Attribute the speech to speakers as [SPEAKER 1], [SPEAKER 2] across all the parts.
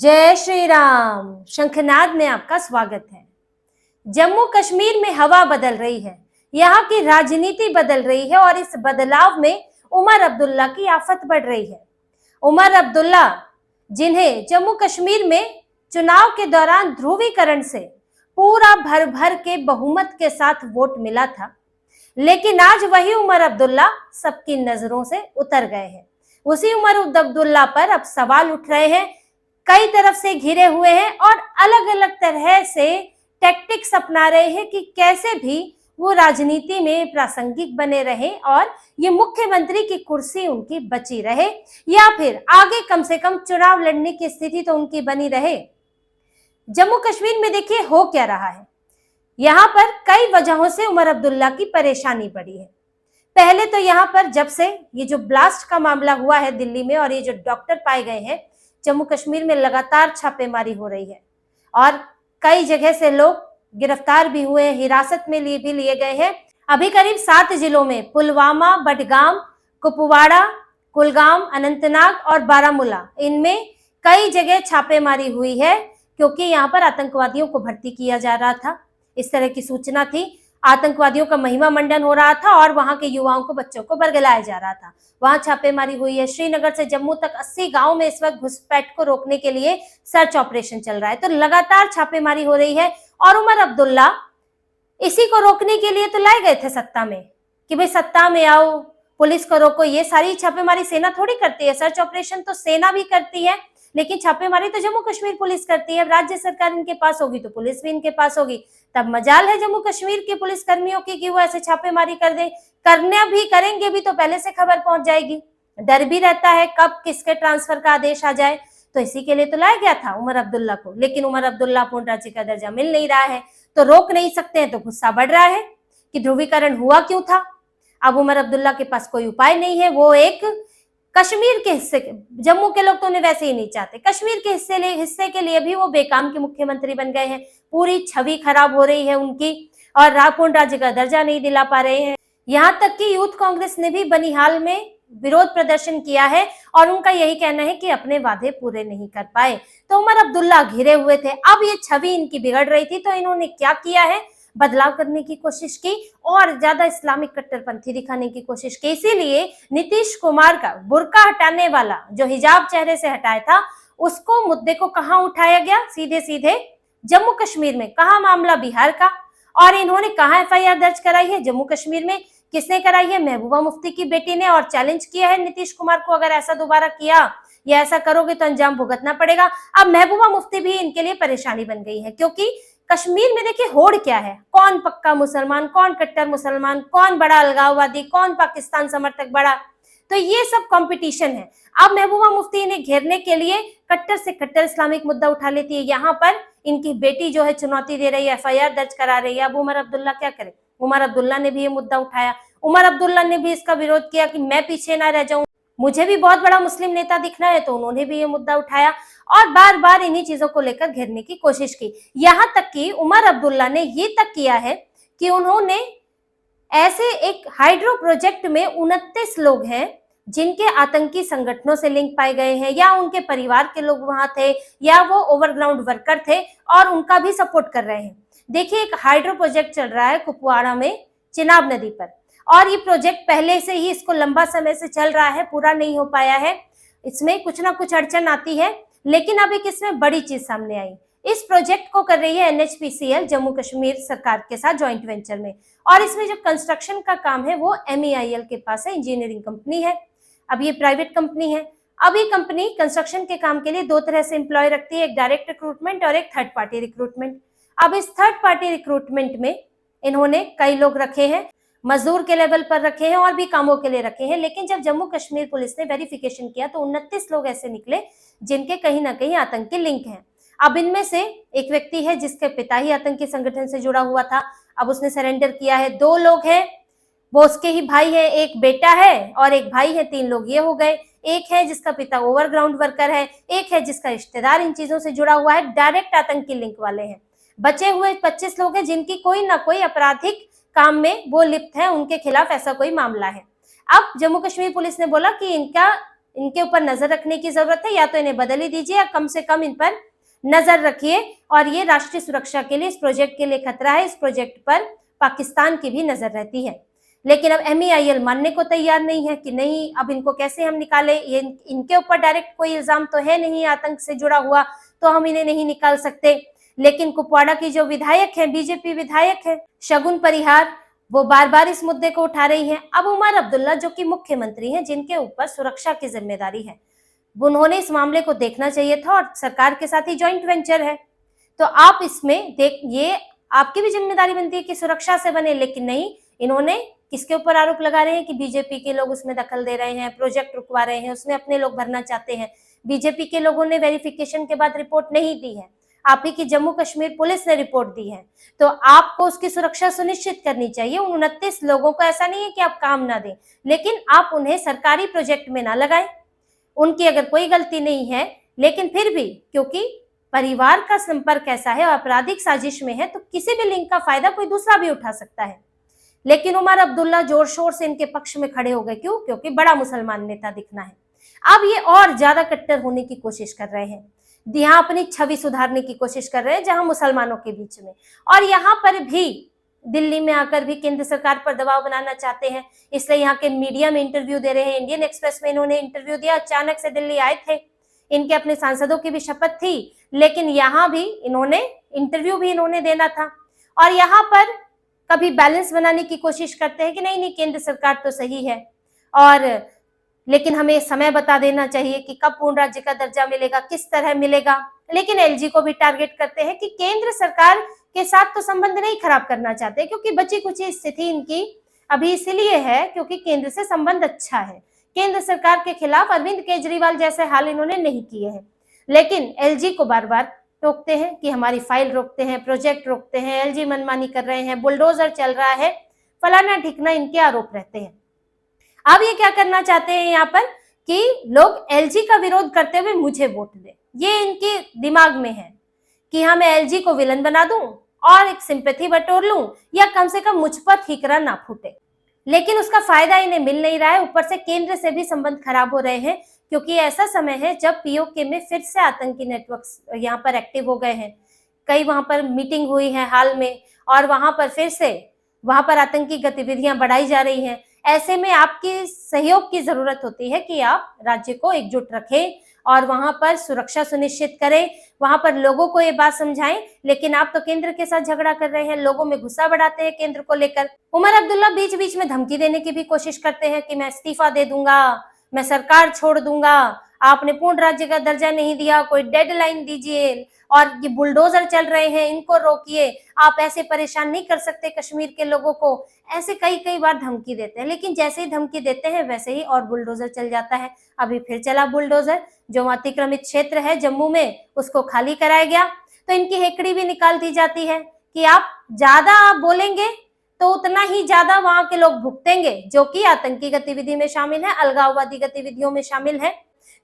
[SPEAKER 1] जय श्री राम। शंखनाद में आपका स्वागत है। जम्मू कश्मीर में हवा बदल रही है, यहाँ की राजनीति बदल रही है और इस बदलाव में उमर अब्दुल्ला की आफत बढ़ रही है। उमर अब्दुल्ला, जिन्हें जम्मू कश्मीर में चुनाव के दौरान ध्रुवीकरण से पूरा भर भर के बहुमत के साथ वोट मिला था, लेकिन आज वही उमर अब्दुल्ला सबकी नजरों से उतर गए हैं। उसी उमर अब्दुल्ला पर अब सवाल उठ रहे हैं, कई तरफ से घिरे हुए हैं और अलग अलग तरह से टैक्टिक्स अपना रहे हैं कि कैसे भी वो राजनीति में प्रासंगिक बने रहे और ये मुख्यमंत्री की कुर्सी उनकी बची रहे, या फिर आगे कम से कम चुनाव लड़ने की स्थिति तो उनकी बनी रहे। जम्मू कश्मीर में देखिए हो क्या रहा है। यहाँ पर कई वजहों से उमर अब्दुल्ला की परेशानी बढ़ी है। पहले तो यहाँ पर जब से ये जो ब्लास्ट का मामला हुआ है दिल्ली में और ये जो डॉक्टर पाए गए हैं, जम्मू कश्मीर में लगातार छापेमारी हो रही है और कई जगह से लोग गिरफ्तार भी हुए हैं, हिरासत में लिए गए हैं। अभी करीब 7 जिलों में पुलवामा, बडगाम, कुपवाड़ा, कुलगाम, अनंतनाग और बारामूला, इनमें कई जगह छापेमारी हुई है क्योंकि यहाँ पर आतंकवादियों को भर्ती किया जा रहा था। इस तरह की सूचना थी। आतंकवादियों का महिमा मंडन हो रहा था और वहां के युवाओं को, बच्चों को बरगलाया जा रहा था। वहां छापेमारी हुई है। श्रीनगर से जम्मू तक 80 गांव में इस वक्त घुसपैठ को रोकने के लिए सर्च ऑपरेशन चल रहा है। तो लगातार छापेमारी हो रही है और उमर अब्दुल्ला इसी को रोकने के लिए तो लाए गए थे सत्ता में कि भाई सत्ता में आओ, पुलिस को रोको। ये सारी छापेमारी सेना थोड़ी करती है, सर्च ऑपरेशन तो सेना भी करती है, लेकिन छापेमारी तो जम्मू कश्मीर पुलिस करती है। राज्य सरकार इनके पास होगी तो पुलिस भी इनके पास होगी। तब मजाल है जम्मू कश्मीर के पुलिस कर्मियों की कि वो ऐसे छापेमारी कर दे। करने भी करेंगे भी तो पहले से खबर पहुंच जाएगी। डर भी रहता है कब किसके ट्रांसफर का आदेश आ जाए, तो इसी के लिए तो लाया गया था उमर अब्दुल्ला को। लेकिन उमर अब्दुल्ला पूर्ण राज्य का दर्जा मिल नहीं रहा है तो रोक नहीं सकते हैं, तो गुस्सा बढ़ रहा है कि ध्रुवीकरण हुआ क्यों था। अब उमर अब्दुल्ला के पास कोई उपाय नहीं है। वो एक कश्मीर के हिस्से के, जम्मू के लोग तो उन्हें वैसे ही नहीं चाहते, कश्मीर के हिस्से के लिए भी वो बेकाम के मुख्यमंत्री बन गए हैं। पूरी छवि खराब हो रही है उनकी और पूर्ण राज्य का दर्जा नहीं दिला पा रहे हैं। यहाँ तक कि यूथ कांग्रेस ने भी बनिहाल में विरोध प्रदर्शन किया है और उनका यही कहना है कि अपने वादे पूरे नहीं कर पाए। तो उमर अब्दुल्ला घिरे हुए थे। अब ये छवि इनकी बिगड़ रही थी तो इन्होंने क्या किया है, बदलाव करने की कोशिश की और ज्यादा इस्लामिक कट्टरपंथी दिखाने की कोशिश की। इसीलिए नीतीश कुमार का बुर्का हटाने वाला जो हिजाब चेहरे से हटाया था, उसको मुद्दे को कहां उठाया गया, सीधे सीधे जम्मू कश्मीर में। कहा मामला बिहार का, और इन्होंने कहा एफआईआर दर्ज कराई है जम्मू कश्मीर में। किसने कराई है? महबूबा मुफ्ती की बेटी ने, और चैलेंज किया है नीतीश कुमार को, अगर ऐसा दोबारा किया या ऐसा करोगे तो अंजाम भुगतना पड़ेगा। अब महबूबा मुफ्ती भी इनके लिए परेशानी बन गई है क्योंकि कश्मीर में देखिए होड़ क्या है, कौन पक्का मुसलमान, कौन कट्टर मुसलमान, कौन बड़ा अलगाववादी, कौन पाकिस्तान समर्थक बड़ा, तो ये सब कंपटीशन है। अब महबूबा मुफ्ती इन्हें घेरने के लिए कट्टर से कट्टर इस्लामिक मुद्दा उठा लेती है। यहाँ पर इनकी बेटी जो है चुनौती दे रही है, एफआईआर दर्ज करा रही है। अब उमर अब्दुल्ला क्या करे? उमर अब्दुल्ला ने भी ये मुद्दा उठाया। उमर अब्दुल्ला ने भी इसका विरोध किया कि मैं पीछे ना रह जाऊं, मुझे भी बहुत बड़ा मुस्लिम नेता दिखना है, तो उन्होंने भी ये मुद्दा उठाया और बार बार इन्हीं चीजों को लेकर घेरने की कोशिश की। यहाँ तक कि उमर अब्दुल्ला ने ये तक किया है कि उन्होंने ऐसे एक हाइड्रो प्रोजेक्ट में 29 लोग हैं जिनके आतंकी संगठनों से लिंक पाए गए हैं, या उनके परिवार के लोग वहां थे, या वो ओवरग्राउंड वर्कर थे और उनका भी सपोर्ट कर रहे हैं। देखिए, एक हाइड्रो प्रोजेक्ट चल रहा है कुपवाड़ा में चिनाब नदी पर, और ये प्रोजेक्ट पहले से ही, इसको लंबा समय से चल रहा है, पूरा नहीं हो पाया है। इसमें कुछ ना कुछ अड़चन आती है, लेकिन अब एक इसमें बड़ी चीज सामने आई। इस प्रोजेक्ट को कर रही है एनएचपीसीएल जम्मू कश्मीर सरकार के साथ जॉइंट वेंचर में, और इसमें जो कंस्ट्रक्शन का काम है वो MEIL के पास है, इंजीनियरिंग कंपनी है। अब ये प्राइवेट कंपनी है। अब ये कंपनी कंस्ट्रक्शन के काम के लिए 2 तरह से एम्प्लॉय रखती है, एक डायरेक्ट रिक्रूटमेंट और एक थर्ड पार्टी रिक्रूटमेंट। अब इस थर्ड पार्टी रिक्रूटमेंट में इन्होंने कई लोग रखे हैं, मजदूर के लेवल पर रखे हैं और भी कामों के लिए रखे हैं। लेकिन जब जम्मू कश्मीर पुलिस ने वेरिफिकेशन किया तो 29 लोग ऐसे निकले जिनके कहीं ना कहीं आतंकी लिंक हैं। अब इनमें से एक व्यक्ति है जिसके पिता ही आतंकी संगठन से जुड़ा हुआ था, अब उसने सरेंडर किया है। 2 लोग हैं, वो उसके ही भाई है, एक बेटा है और एक भाई है, 3 लोग ये हो गए। एक है जिसका पिता ओवरग्राउंड वर्कर है, एक है जिसका रिश्तेदार इन चीजों से जुड़ा हुआ है, डायरेक्ट आतंकी लिंक वाले हैं। बचे हुए 25 लोग हैं जिनकी कोई ना कोई आपराधिक काम में वो लिप्त है, उनके खिलाफ ऐसा कोई मामला है। अब जम्मू कश्मीर पुलिस ने बोला कि इनका इनके ऊपर नजर रखने की जरूरत है, या तो इन्हें बदल ही दीजिए या कम से कम इन पर नजर रखिए। और ये राष्ट्रीय सुरक्षा के लिए, इस प्रोजेक्ट के लिए खतरा है। इस प्रोजेक्ट पर पाकिस्तान की भी नजर रहती है। लेकिन अब MEIL मानने को तैयार नहीं है कि नहीं, अब इनको कैसे हम निकाले, ये इनके ऊपर डायरेक्ट कोई इल्जाम तो है नहीं आतंक से जुड़ा हुआ, तो हम इन्हें नहीं निकाल सकते। लेकिन कुपवाड़ा की जो विधायक है, बीजेपी विधायक है शगुन परिहार, वो बार बार इस मुद्दे को उठा रही हैं। अब उमर अब्दुल्ला जो कि मुख्यमंत्री हैं, जिनके ऊपर सुरक्षा की जिम्मेदारी है, उन्होंने इस मामले को देखना चाहिए था, और सरकार के साथ ही जॉइंट वेंचर है, तो आप इसमें ये आपकी भी जिम्मेदारी बनती है कि सुरक्षा से बने। लेकिन नहीं, इन्होंने किसके ऊपर आरोप लगा रहे हैं कि बीजेपी के लोग उसमें दखल दे रहे हैं, प्रोजेक्ट रुकवा रहे हैं, उसमें अपने लोग भरना चाहते हैं। बीजेपी के लोगों ने वेरिफिकेशन के बाद रिपोर्ट नहीं दी है, आप ही की जम्मू कश्मीर पुलिस ने रिपोर्ट दी है, तो आपको उसकी सुरक्षा सुनिश्चित करनी चाहिए। उन 29 लोगों को ऐसा नहीं है कि आप काम ना दें, लेकिन आप उन्हें सरकारी प्रोजेक्ट में ना लगाएं। उनकी अगर कोई गलती नहीं है, लेकिन फिर भी क्योंकि परिवार का संपर्क ऐसा है और आपराधिक साजिश में है, तो किसी भी लिंक का फायदा कोई दूसरा भी उठा सकता है। लेकिन उमर अब्दुल्ला जोर शोर से इनके पक्ष में खड़े हो गए। क्यों? क्योंकि बड़ा मुसलमान नेता दिखना है। अब ये और ज्यादा कट्टर होने की कोशिश कर रहे हैं, यहाँ अपनी छवि सुधारने की कोशिश कर रहे हैं जहां मुसलमानों के बीच में, और यहाँ पर भी दिल्ली में आकर भी केंद्र सरकार पर दबाव बनाना चाहते हैं। इसलिए यहाँ के मीडिया में इंटरव्यू दे रहे हैं। इंडियन एक्सप्रेस में इन्होंने इंटरव्यू दिया, अचानक से दिल्ली आए थे, इनके अपने सांसदों की भी शपथ थी, लेकिन यहाँ भी इन्होंने इंटरव्यू भी इन्होंने देना था। और यहाँ पर कभी बैलेंस बनाने की कोशिश करते हैं कि नहीं नहीं, केंद्र सरकार तो सही है, और लेकिन हमें समय बता देना चाहिए कि कब पूर्ण राज्य का दर्जा मिलेगा, किस तरह मिलेगा। लेकिन LG को भी टारगेट करते हैं कि केंद्र सरकार के साथ तो संबंध नहीं खराब करना चाहते, क्योंकि बची कुछ स्थिति इनकी अभी इसलिए है क्योंकि केंद्र से संबंध अच्छा है। केंद्र सरकार के खिलाफ अरविंद केजरीवाल जैसे हाल इन्होंने नहीं किए हैं, लेकिन LG को बार बार टोकते हैं कि हमारी फाइल रोकते हैं, प्रोजेक्ट रोकते हैं, LG मनमानी कर रहे हैं, बुलडोजर चल रहा है, फलाना ठिकना, इनके आरोप रहते हैं। अब ये क्या करना चाहते हैं यहाँ पर कि लोग LG का विरोध करते हुए मुझे वोट दे, ये इनके दिमाग में है कि हाँ मैं LG को विलन बना दूं और एक सिंपैथी बटोर लूं, या कम से कम मुझ पर ठीकरा ना फूटे। लेकिन उसका फायदा इन्हें मिल नहीं रहा है, ऊपर से केंद्र से भी संबंध खराब हो रहे हैं, क्योंकि ऐसा समय है जब POK में फिर से आतंकी नेटवर्क यहाँ पर एक्टिव हो गए हैं। कई वहां पर मीटिंग हुई है हाल में, और वहां पर फिर से वहां पर आतंकी गतिविधियां बढ़ाई जा रही हैं। ऐसे में आपकी सहयोग की जरूरत होती है कि आप राज्य को एकजुट रखें और वहां पर सुरक्षा सुनिश्चित करें, वहां पर लोगों को ये बात समझाएं। लेकिन आप तो केंद्र के साथ झगड़ा कर रहे हैं, लोगों में गुस्सा बढ़ाते हैं केंद्र को लेकर। उमर अब्दुल्ला बीच बीच में धमकी देने की भी कोशिश करते हैं कि मैं इस्तीफा दे दूंगा, मैं सरकार छोड़ दूंगा, आपने पूर्ण राज्य का दर्जा नहीं दिया, कोई डेडलाइन दीजिए, और ये बुलडोजर चल रहे हैं इनको रोकिए, आप ऐसे परेशान नहीं कर सकते कश्मीर के लोगों को। ऐसे कई बार धमकी देते हैं, लेकिन जैसे ही धमकी देते हैं वैसे ही और बुलडोजर चल जाता है। अभी फिर चला बुलडोजर, जो अतिक्रमित क्षेत्र है जम्मू में उसको खाली कराया गया, तो इनकी हेकड़ी भी निकाल दी जाती है कि आप ज्यादा बोलेंगे तो उतना ही ज्यादा वहां के लोग भुगतेंगे, जो कि आतंकी गतिविधि में शामिल है, अलगाववादी गतिविधियों में शामिल है।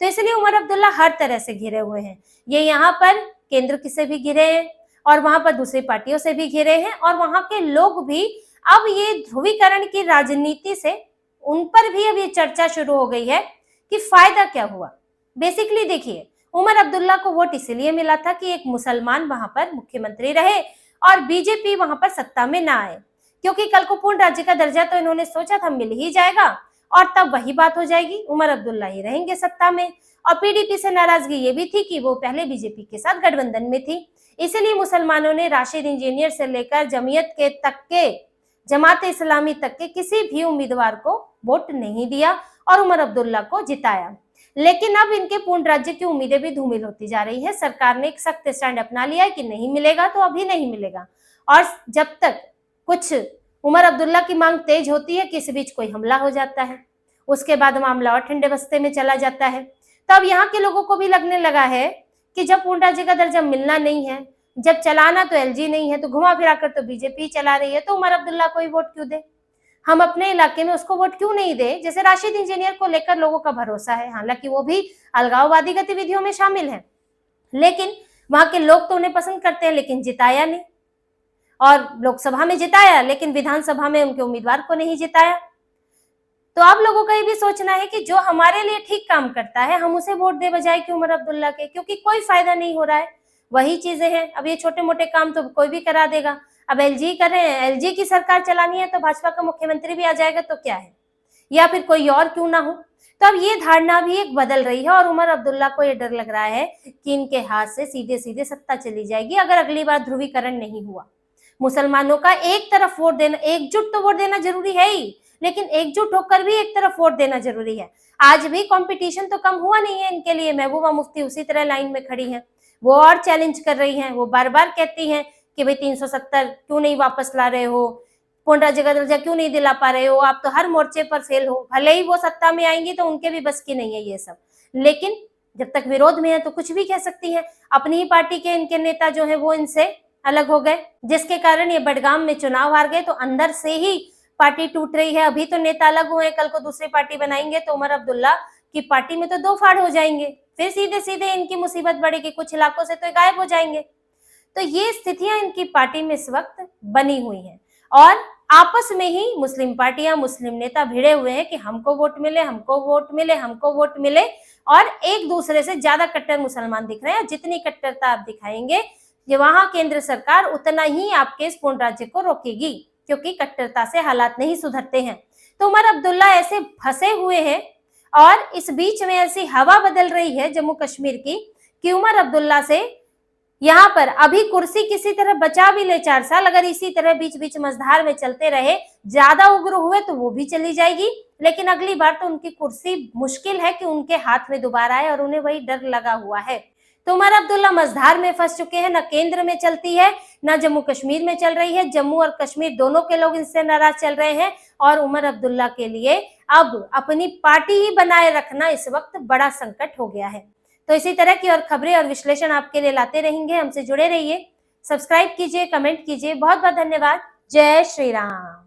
[SPEAKER 1] तो इसलिए उमर अब्दुल्ला हर तरह से घिरे हुए हैं। ये यहाँ पर केंद्र से भी घिरे हैं और वहां पर दूसरी पार्टियों से भी घिरे हैं, और वहां के लोग भी अब ये ध्रुवीकरण की राजनीति से उन पर भी अब ये चर्चा शुरू हो गई है कि फायदा क्या हुआ। बेसिकली देखिए, उमर अब्दुल्ला को वोट इसलिए मिला था कि एक मुसलमान वहां पर मुख्यमंत्री रहे और बीजेपी वहां पर सत्ता में ना आए, क्योंकि कल को पूर्ण राज्य का दर्जा तो इन्होंने सोचा था मिल ही जाएगा, और तब वही बात हो जाएगी, उमर अब्दुल्ला ही रहेंगे सत्ता में। और PDP से नाराजगी ये भी थी कि वो पहले बीजेपी के साथ गठबंधन में थी, इसलिए मुसलमानों ने राशिद इंजीनियर से लेकर जमात इस्लामी तक के किसी भी उम्मीदवार को वोट नहीं दिया और उमर अब्दुल्ला को जिताया। लेकिन अब इनके पूर्ण राज्य की उम्मीदें भी धूमिल होती जा रही है। सरकार ने एक सख्त स्टैंड अपना लिया है कि नहीं मिलेगा तो अभी नहीं मिलेगा, और जब तक कुछ उमर अब्दुल्ला की मांग तेज होती है कि इस बीच कोई हमला हो जाता है, उसके बाद मामला और ठंडे बस्ते में चला जाता है। तो अब यहाँ के लोगों को भी लगने लगा है कि जब पूर्ण राज्य का दर्जा मिलना नहीं है, जब चलाना तो LG नहीं है, तो घुमा फिरा कर तो बीजेपी चला रही है, तो उमर अब्दुल्ला को ही वोट क्यों दे, हम अपने इलाके में उसको वोट क्यों नहीं दे। जैसे राशिद इंजीनियर को लेकर लोगों का भरोसा है, हालांकि वो भी अलगाववादी गतिविधियों में शामिल है, लेकिन वहां के लोग तो उन्हें पसंद करते हैं, लेकिन जिताया नहीं। और लोकसभा में जिताया, लेकिन विधानसभा में उनके उम्मीदवार को नहीं जिताया। तो आप लोगों का ये भी सोचना है कि जो हमारे लिए ठीक काम करता है हम उसे वोट दे बजाय कि उमर अब्दुल्ला के, क्योंकि कोई फायदा नहीं हो रहा है। वही चीजें हैं, अब ये छोटे मोटे काम तो कोई भी करा देगा। अब एलजी कर रहे हैं, एलजी की सरकार चलानी है तो भाजपा का मुख्यमंत्री भी आ जाएगा तो क्या है, या फिर कोई और क्यों ना हो। तो अब ये धारणा भी एक बदल रही है और उमर अब्दुल्ला को ये डर लग रहा है कि इनके हाथ से सीधे सीधे सत्ता चली जाएगी अगर अगली बार ध्रुवीकरण नहीं हुआ। मुसलमानों का एक तरफ वोट देना, एकजुट तो वोट देना जरूरी है ही, लेकिन एकजुट होकर भी एक तरफ वोट देना जरूरी है। आज भी कंपटीशन तो कम हुआ नहीं है इनके लिए। महबूबा मुफ्ती उसी तरह लाइन में खड़ी हैं, वो और चैलेंज कर रही हैं, वो बार बार कहती हैं कि भाई 370 क्यों नहीं वापस ला रहे हो, पुनरा जगह दर्जा क्यों नहीं दिला पा रहे हो, आप तो हर मोर्चे पर फेल हो। भले ही वो सत्ता में आएंगी तो उनके भी बस की नहीं है ये सब, लेकिन जब तक विरोध में है तो कुछ भी कह सकती है। अपनी ही पार्टी के इनके नेता जो है वो इनसे अलग हो गए, जिसके कारण ये बडगाम में चुनाव हार गए, तो अंदर से ही पार्टी टूट रही है। अभी तो नेता अलग हुए, कल को दूसरी पार्टी बनाएंगे तो उमर अब्दुल्ला की पार्टी में तो दो फाड़ हो जाएंगे, फिर सीधे सीधे इनकी मुसीबत बढ़ेगी, कुछ इलाकों से तो गायब हो जाएंगे। तो ये स्थितियां इनकी पार्टी में इस वक्त बनी हुई हैं और आपस में ही मुस्लिम पार्टियां, मुस्लिम नेता भिड़े हुए हैं कि हमको वोट मिले, हमको वोट मिले, हमको वोट मिले, और एक दूसरे से ज्यादा कट्टर मुसलमान दिख रहे हैं। जितनी कट्टरता आप दिखाएंगे ये वहां केंद्र सरकार उतना ही आपके इस पूर्ण राज्य को रोकेगी, क्योंकि कट्टरता से हालात नहीं सुधरते हैं। तो उमर अब्दुल्ला ऐसे फंसे हुए हैं और इस बीच में ऐसी हवा बदल रही है जम्मू कश्मीर की कि उमर अब्दुल्ला से यहाँ पर अभी कुर्सी किसी तरह बचा भी ले 4 साल, अगर इसी तरह बीच बीच मझधार में चलते रहे, ज्यादा उग्र हुए तो वो भी चली जाएगी, लेकिन अगली बार तो उनकी कुर्सी मुश्किल है कि उनके हाथ में दोबारा आए, और उन्हें वही डर लगा हुआ है। तो उमर अब्दुल्ला मझधार में फंस चुके हैं, न केंद्र में चलती है न जम्मू कश्मीर में चल रही है। जम्मू और कश्मीर दोनों के लोग इनसे नाराज चल रहे हैं और उमर अब्दुल्ला के लिए अब अपनी पार्टी ही बनाए रखना इस वक्त बड़ा संकट हो गया है। तो इसी तरह की और खबरें और विश्लेषण आपके लिए लाते रहेंगे, हमसे जुड़े रहिए, सब्सक्राइब कीजिए, कमेंट कीजिए। बहुत बहुत धन्यवाद। जय श्री राम।